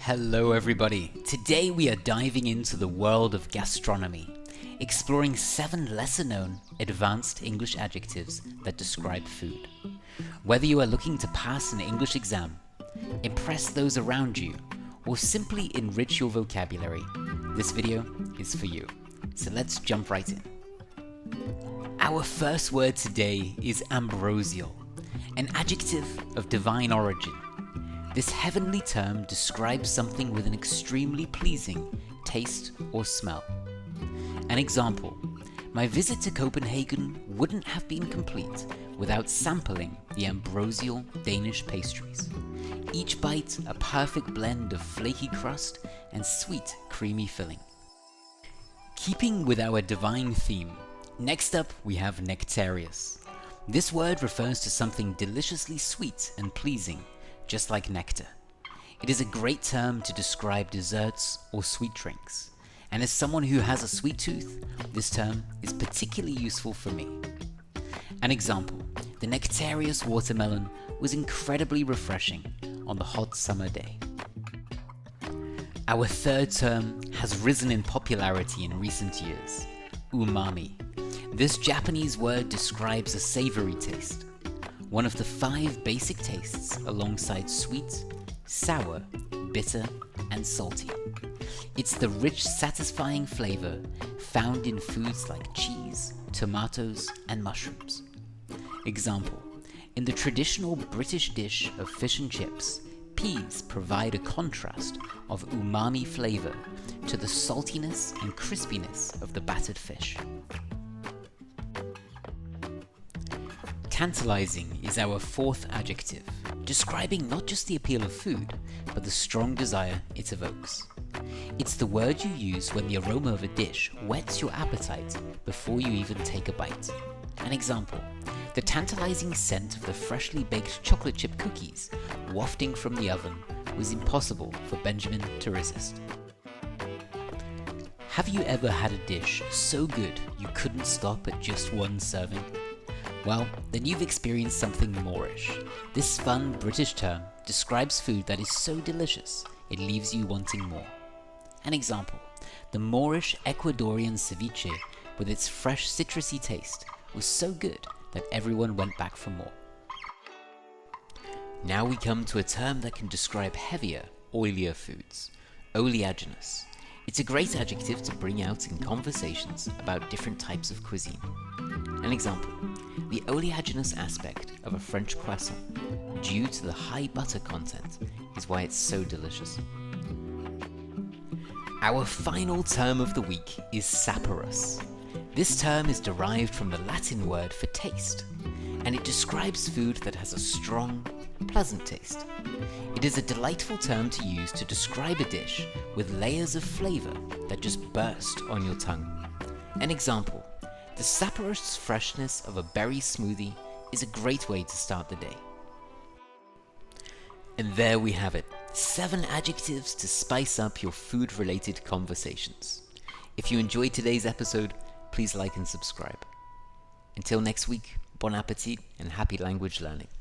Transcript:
Hello everybody! Today we are diving into the world of gastronomy, exploring 7 lesser-known advanced English adjectives that describe food. Whether you are looking to pass an English exam, impress those around you, or simply enrich your vocabulary, this video is for you. So let's jump right in. Our first word today is ambrosial, an adjective of divine origin. This heavenly term describes something with an extremely pleasing taste or smell. An example: my visit to Copenhagen wouldn't have been complete without sampling the Ambrosial Danish pastries. Each bite a perfect blend of flaky crust and sweet, creamy filling. Keeping with our divine theme, next up we have Nectarius. This word refers to something deliciously sweet and pleasing, just like nectar. It is a great term to describe desserts or sweet drinks, and as someone who has a sweet tooth, this term is particularly useful for me. An example: the Nectarious watermelon was incredibly refreshing on the hot summer day. Our third term has risen in popularity in recent years: umami. This Japanese word describes a savory taste, one of the 5 basic tastes alongside sweet, sour, bitter, and salty. It's the rich, satisfying flavor found in foods like cheese, tomatoes, and mushrooms. Example: in the traditional British dish of fish and chips, peas provide a contrast of umami flavor to the saltiness and crispiness of the battered fish. Tantalizing is our 4th adjective, describing not just the appeal of food, but the strong desire it evokes. It's the word you use when the aroma of a dish whets your appetite before you even take a bite. An example: the tantalizing scent of the freshly baked chocolate chip cookies wafting from the oven was impossible for Benjamin to resist. Have you ever had a dish so good you couldn't stop at just one serving? Well, then you've experienced something Moorish. This fun British term describes food that is so delicious it leaves you wanting more. An example: the Moorish Ecuadorian ceviche with its fresh citrusy taste was so good that everyone went back for more. Now we come to a term that can describe heavier, oilier foods: oleogenous. It's a great adjective to bring out in conversations about different types of cuisine. An example: the oleogenous aspect of a French croissant, due to the high butter content, is why it's so delicious. Our final term of the week is Saparos. This term is derived from the Latin word for taste, and it describes food that has a strong, pleasant taste. It is a delightful term to use to describe a dish with layers of flavor that just burst on your tongue. An example: the Saparos freshness of a berry smoothie is a great way to start the day. And there we have it, 7 adjectives to spice up your food-related conversations. If you enjoyed today's episode, please like and subscribe. Until next week, bon appetit and happy language learning.